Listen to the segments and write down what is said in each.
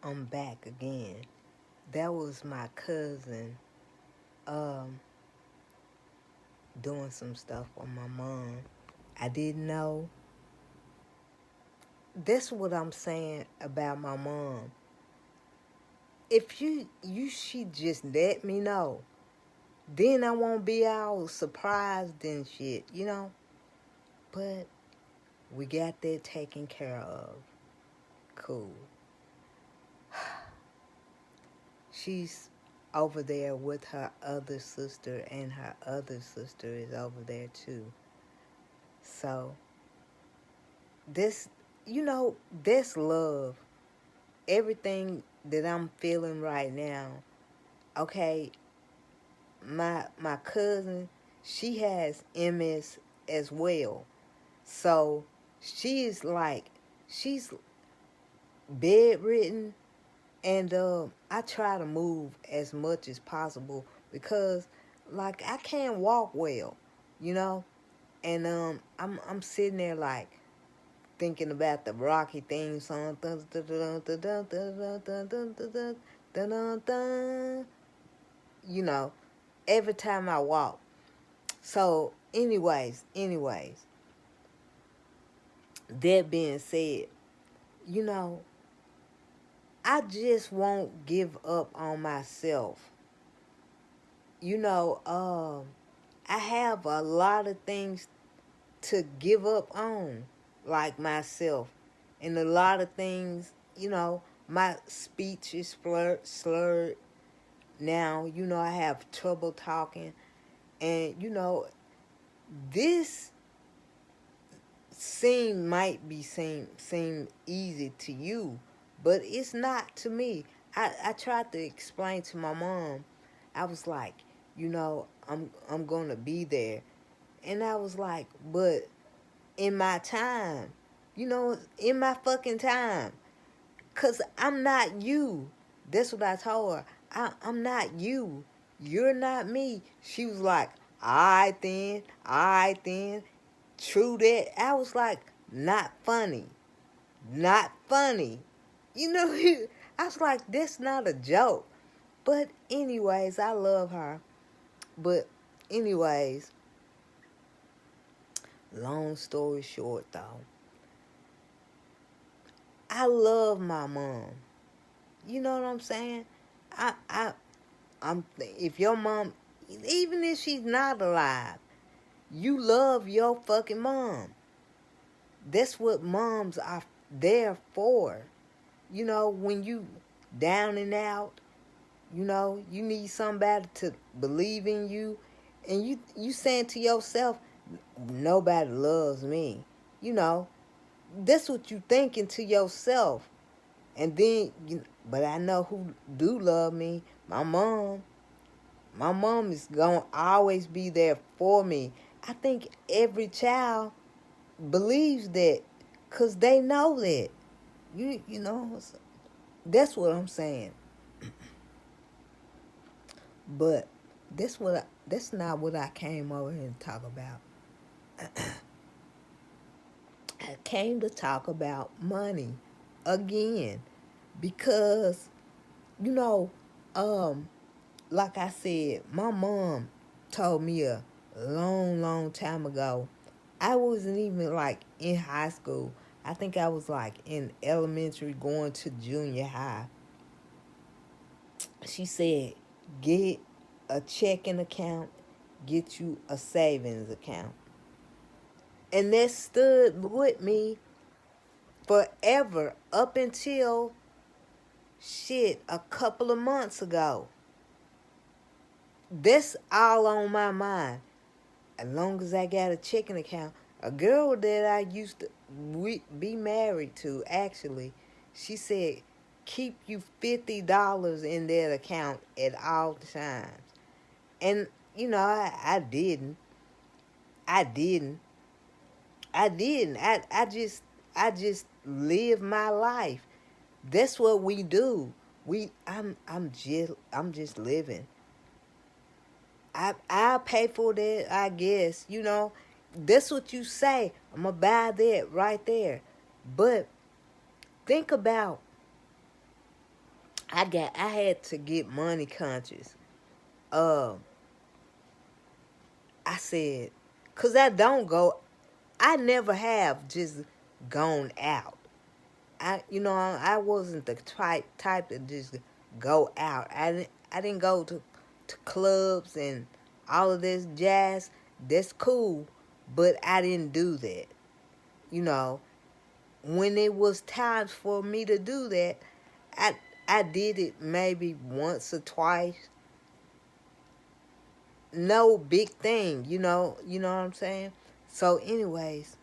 I'm back again. That was my cousin um, doing some stuff with my mom. I didn't know. That's what I'm saying about my mom. If she just let me know, then I won't be all surprised and shit. But we got that taken care of. Cool. She's over there with her other sister, and her other sister is over there too. So this, this love, everything that I'm feeling right now. Okay, my cousin, she has MS as well. So she's bedridden, and I try to move as much as possible because like I can't walk well, you know? And I'm sitting there like thinking about the Rocky theme song. You know, every time I walk. So, anyways, that being said, you know, I just won't give up on myself. I have a lot of things to give up on, like myself. And a lot of things, my speech is slurred now. I have trouble talking. And, this might seem easy to you, but it's not to me. I tried to explain to my mom. I was like, I'm gonna be there. And I was like, but in my time, in my fucking time. Cause I'm not you. That's what I told her. I'm not you. You're not me. She was like, all right then. True that. I was like, not funny. Not funny. You know, I was like, that's not a joke. But anyways, I love her. But anyways, long story short though, I love my mom. You know what I'm saying? I I if your mom, even if she's not alive, you love your fucking mom. That's what moms are there for. When you down and out, you need somebody to believe in you, and you saying to yourself, nobody loves me. That's what you thinking to yourself. And then, but I know who do love me. My mom. My mom is gonna always be there for me. I think every child believes that, cause they know that. That's what I'm saying. But that's not what I came over here to talk about. I came to talk about money again, because you know, like I said, my mom told me a long time ago. I wasn't even like in high school. I think I was like in elementary going to junior high. She said, get a checking account, get you a savings account. And that stood with me forever up until a couple of months ago. That's all on my mind. As long as I got a checking account. A girl that I used to be married to, actually, she said, keep you $50 in that account at all times. And, I didn't. I didn't. I didn't. I just live my life. That's what we do. I'm just living. I'll pay for that, I guess. That's what you say. I'm gonna buy that right there. But think about I had to get money conscious. Uh, I said, cause I never have just gone out. I wasn't the type to just go out. I didn't go to clubs and all of this jazz. That's cool, but I didn't do that. You know, when it was times for me to do that, I I did it maybe once or twice. No big thing, you know what I'm saying? So anyways,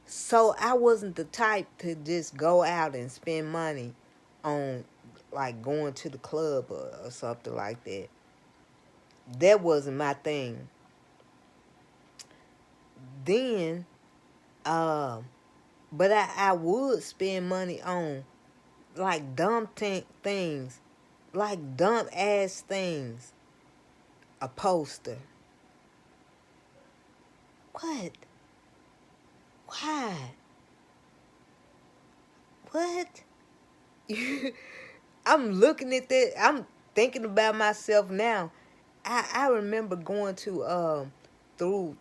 so I wasn't the type to just go out and spend money on like going to the club or something like that. That wasn't my thing. Then, um, but I would spend money on like dumb things, like dumb ass things. A poster. What? Why? What? I'm looking at that. I'm thinking about myself now. I remember going to through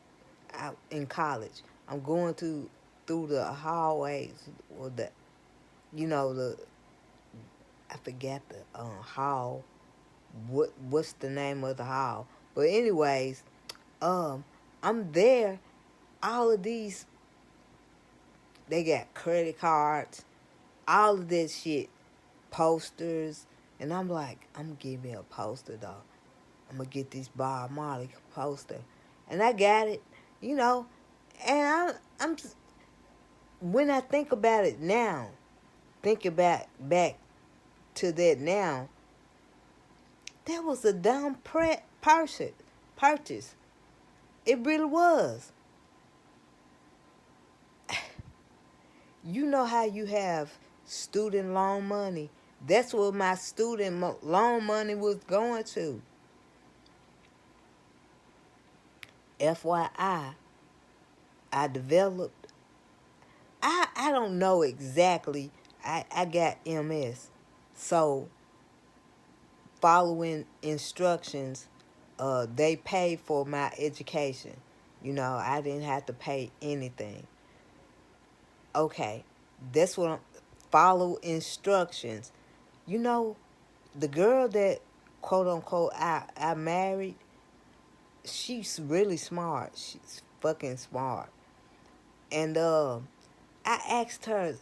out in college. I'm going through the hallways or the the I forget the hall. What's the name of the hall? But anyways, um I'm there. All of these, they got credit cards, all of that shit, posters, and I'm like, I'm gonna give me a poster though. I'm gonna get this Bob Marley poster, and I got it, you know. And I'm when I think about it now, think about back to that now, that was a dumb purchase. It really was. You know how you have student loan money? That's what my student loan money was going to. FYI, I developed, I don't know exactly. I got MS. So, following instructions, they paid for my education. I didn't have to pay anything. Okay, that's what follow instructions. You know, the girl that quote unquote I married, she's really smart. She's fucking smart. And I asked her,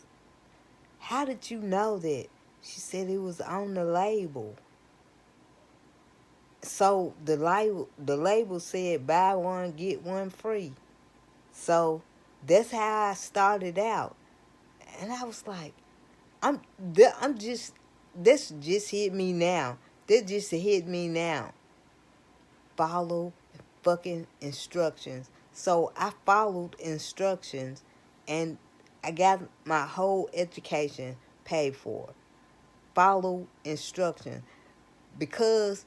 how did you know that? She said it was on the label. So the label said buy one get one free. So that's how I started out. And I was like, I'm just this just hit me now. This just hit me now. Follow fucking instructions. So I followed instructions and I got my whole education paid for. Follow instructions. Because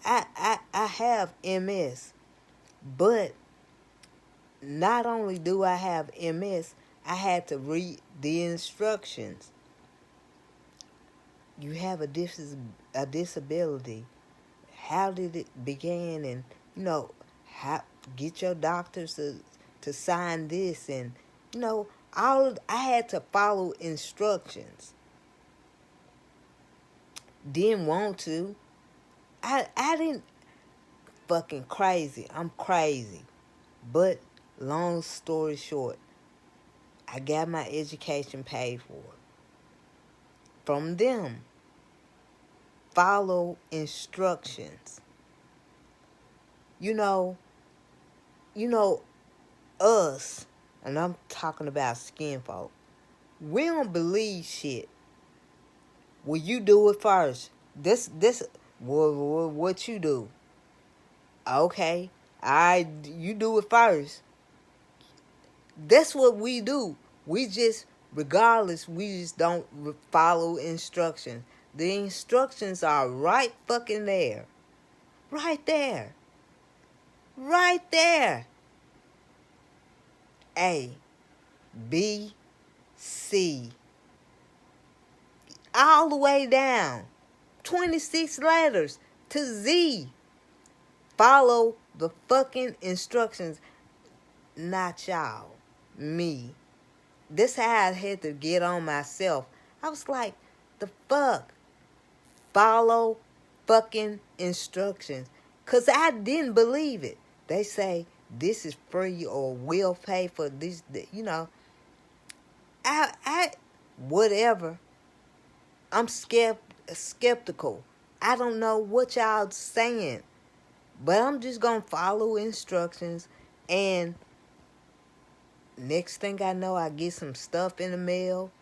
I have MS. But not only do I have MS, I had to read the instructions. You have a disability. How did it begin? And how get your doctors to sign this, and I had to follow instructions. Didn't want to. I didn't fucking crazy. I'm crazy. But long story short, I got my education paid for from them. Follow instructions. You know, you know us, and I'm talking about skin folk. We don't believe shit. Well, you do it first. This what you do. Okay. You do it first. That's what we do. We just, regardless, we just don't follow instructions. The instructions are right fucking there. Right there. Right there. A, B, C. all the way down. 26 letters to Z. Follow the fucking instructions. Not y'all. Me. This how I had to get on myself. I was like, the fuck? Follow fucking instructions. Because I didn't believe it. They say this is free or will pay for this, you know. I whatever. I'm skeptical. I don't know what y'all saying. But I'm just going to follow instructions. And next thing I know, I get some stuff in the mail.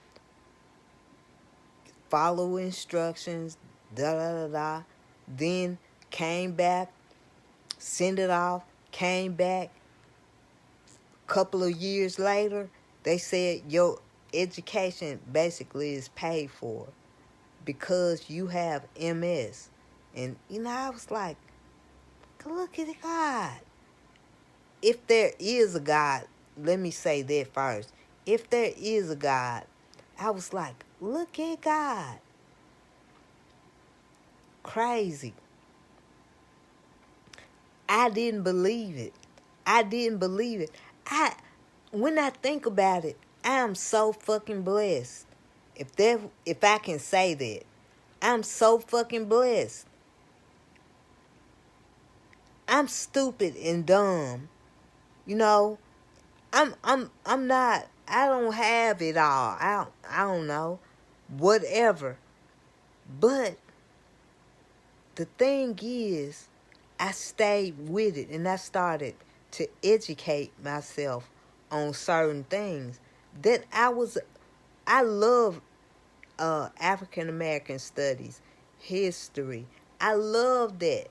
Follow instructions. Da-da-da-da. Then came back. Send it off. Came back. Couple of years later, they said your education basically is paid for because you have MS. And, you know, I was like, look at God. If there is a God, let me say that first. If there is a God, I was like, look at God. Crazy. I didn't believe it. When I think about it, I am so fucking blessed. If I can say that, I'm so fucking blessed. I'm stupid and dumb. You know, I'm not, I don't have it all. I don't know. Whatever. But the thing is, I stayed with it and I started to educate myself on certain things that I love African American studies, history. I love that.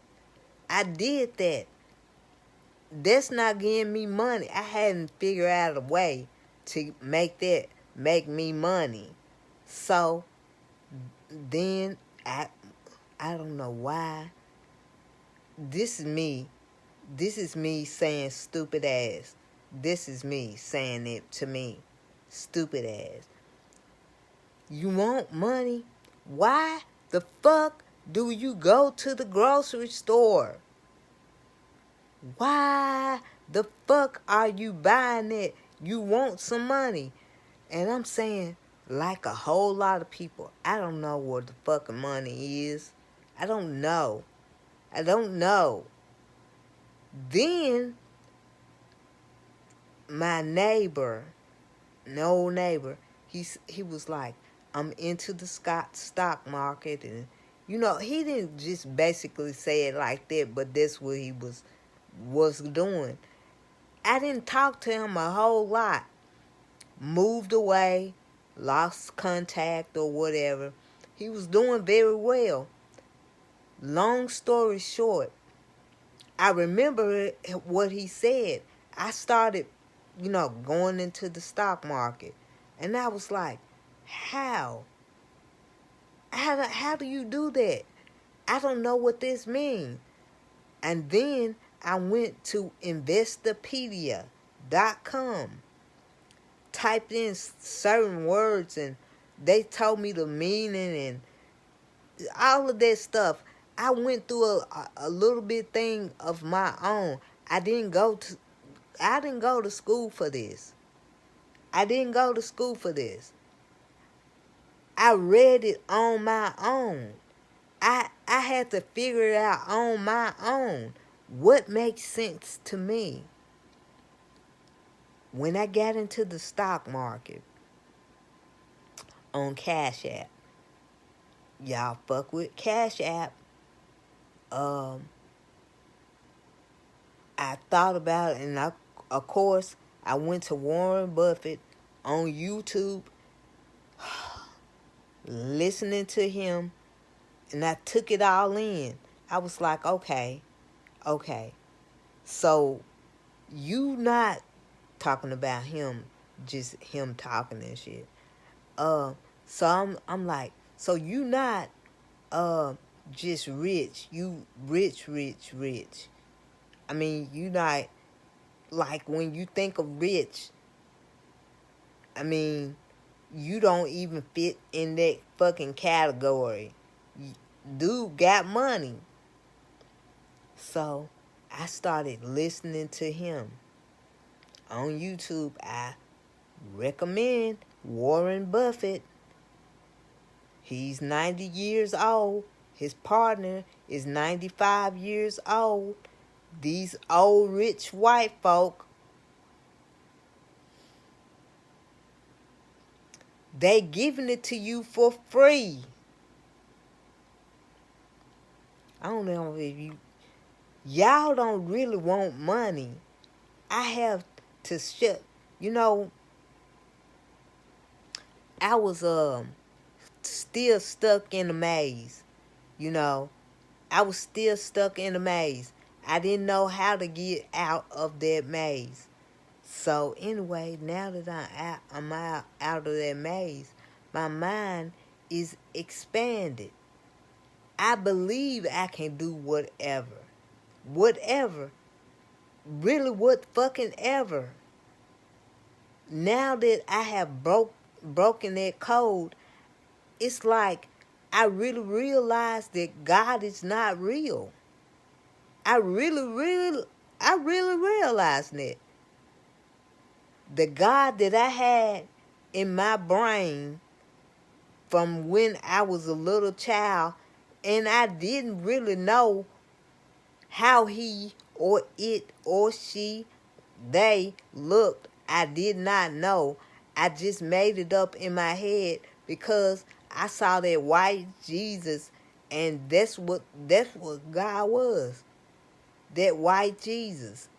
I did that. That's not giving me money. I hadn't figured out a way to make me money. So then I don't know why. This is me. This is me saying stupid ass. This is me saying it to me. Stupid ass. You want money? Why the fuck do you go to the grocery store? Why the fuck are you buying it? You want some money. And I'm saying, like a whole lot of people, I don't know what the fucking money is. I don't know. Then, my neighbor, an old neighbor, he was like, I'm into the stock market. And, you know, he didn't just basically say it like that, but that's what he was doing. I didn't talk to him a whole lot. Moved away, lost contact or whatever. He was doing very well. Long story short, I remember what he said. I started, you know, going into the stock market. And I was like, how? How do you do that? I don't know what this means. And then I went to Investopedia.com. Typed in certain words and they told me the meaning and all of that stuff. I went through a little bit thing of my own. I didn't go to school for this. I read it on my own. I had to figure it out on my own. What makes sense to me? When I got into the stock market on Cash App, y'all fuck with Cash App. I thought about it, and of course, I went to Warren Buffett on YouTube, listening to him, and I took it all in. I was like, okay. So, you not talking about him, just him talking and shit. So I'm like, so you not just rich, you rich. I mean, you not, like when you think of rich, I mean, you don't even fit in that fucking category. Dude got money. So I started listening to him. On YouTube, I recommend Warren Buffett. He's 90 years old. His partner is 95 years old. These old rich white folk, they giving it to you for free. I don't know if y'all don't really want money. I have to I was still stuck in the maze. I was still stuck in the maze. I didn't know how to get out of that maze. So anyway, now that I'm out of that maze, my mind is expanded. I believe I can do whatever. Whatever. Really, what fucking ever. Now that I have broken that code, it's like I really realize that God is not real. I really realized that. The God that I had in my brain from when I was a little child, and I didn't really know how he or it or she, they looked. I did not know. I just made it up in my head because I saw that white Jesus, and that's what God was. That white Jesus.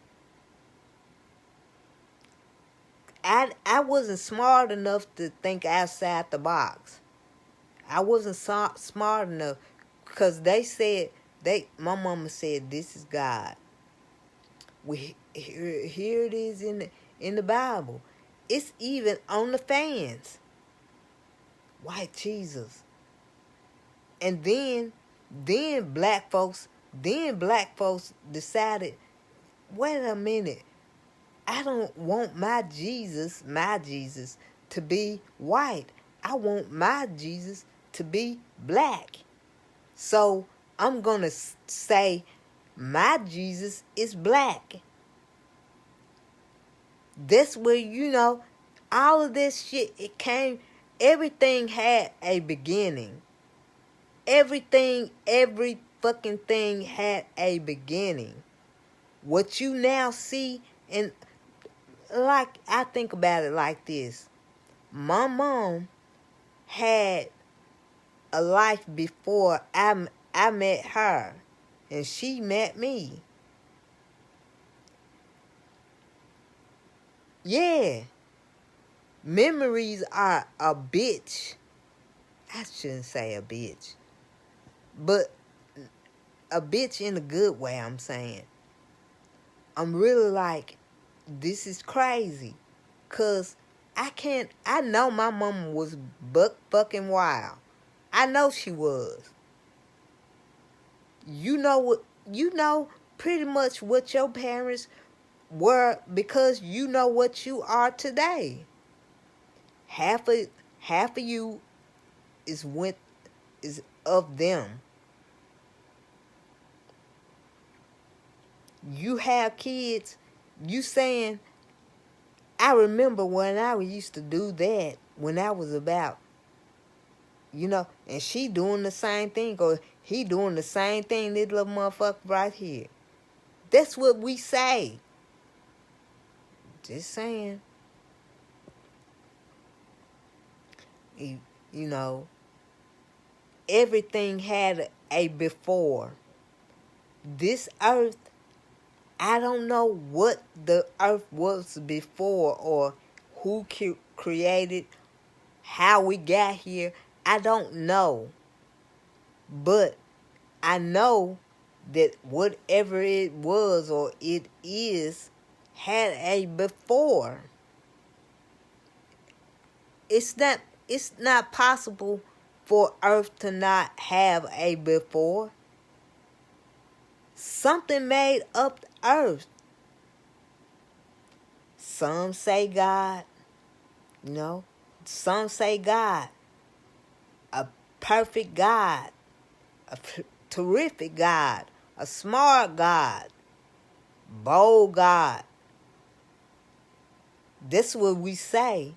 I wasn't smart enough to think outside the box. I wasn't smart enough because my mama said, this is God. Here it is in the Bible. It's even on the fans. White Jesus. And then black folks decided, wait a minute, I don't want my Jesus to be white. I want my Jesus to be black. So I'm going to say my Jesus is black. That's where, all of this shit, everything had a beginning. Every fucking thing had a beginning. What you now see, and like, I think about it like this. My mom had a life before I met her, and she met me. Yeah. Memories are a bitch. I shouldn't say a bitch. But a bitch in a good way, I'm saying. I'm really like, this is crazy. Because I know my mama was buck fucking wild. I know she was. You know pretty much what your parents were because you know what you are today. Half of you is of them. You have kids, you saying, I remember when I used to do that when I was about, and she doing the same thing, or he doing the same thing, this little motherfucker right here. That's what we say. Just saying. Everything had a before. This earth, I don't know what the earth was before or who created, how we got here. I don't know. But I know that whatever it was or it is had a before. It's not possible for earth to not have a before. Something made up the earth. Some say God, Some say God, a perfect God, a terrific God, a smart God, bold God. This what we say.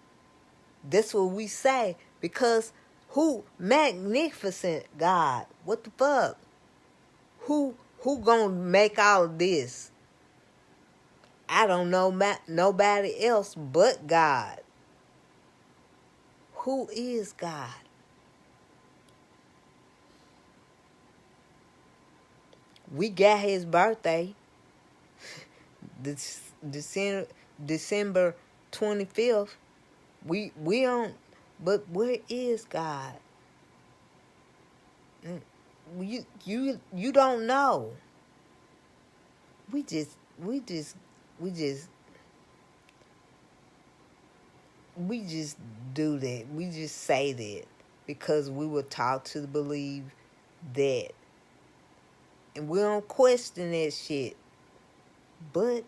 This what we say. Because who? Magnificent God. What the fuck? Who gonna make all of this? I don't know nobody else but God. Who is God? We got his birthday, December 25th. We don't. But where is God? You don't know. We just we just do that. We just say that because we were taught to believe that, and we don't question that shit. But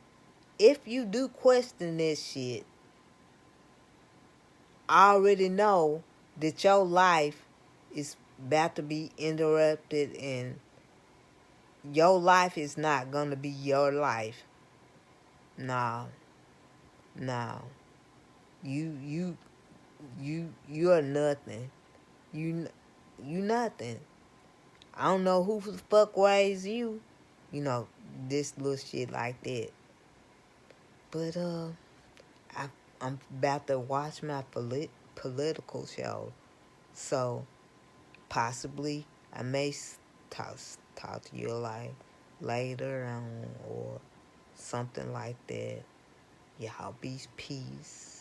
if you do question that shit, I already know that your life is about to be interrupted, and your life is not gonna be your life. No. You are nothing. You nothing. I don't know who the fuck raised you. This little shit like that. But I'm about to watch my political show, so possibly I may talk to you like later on or something like that. Y'all be peace.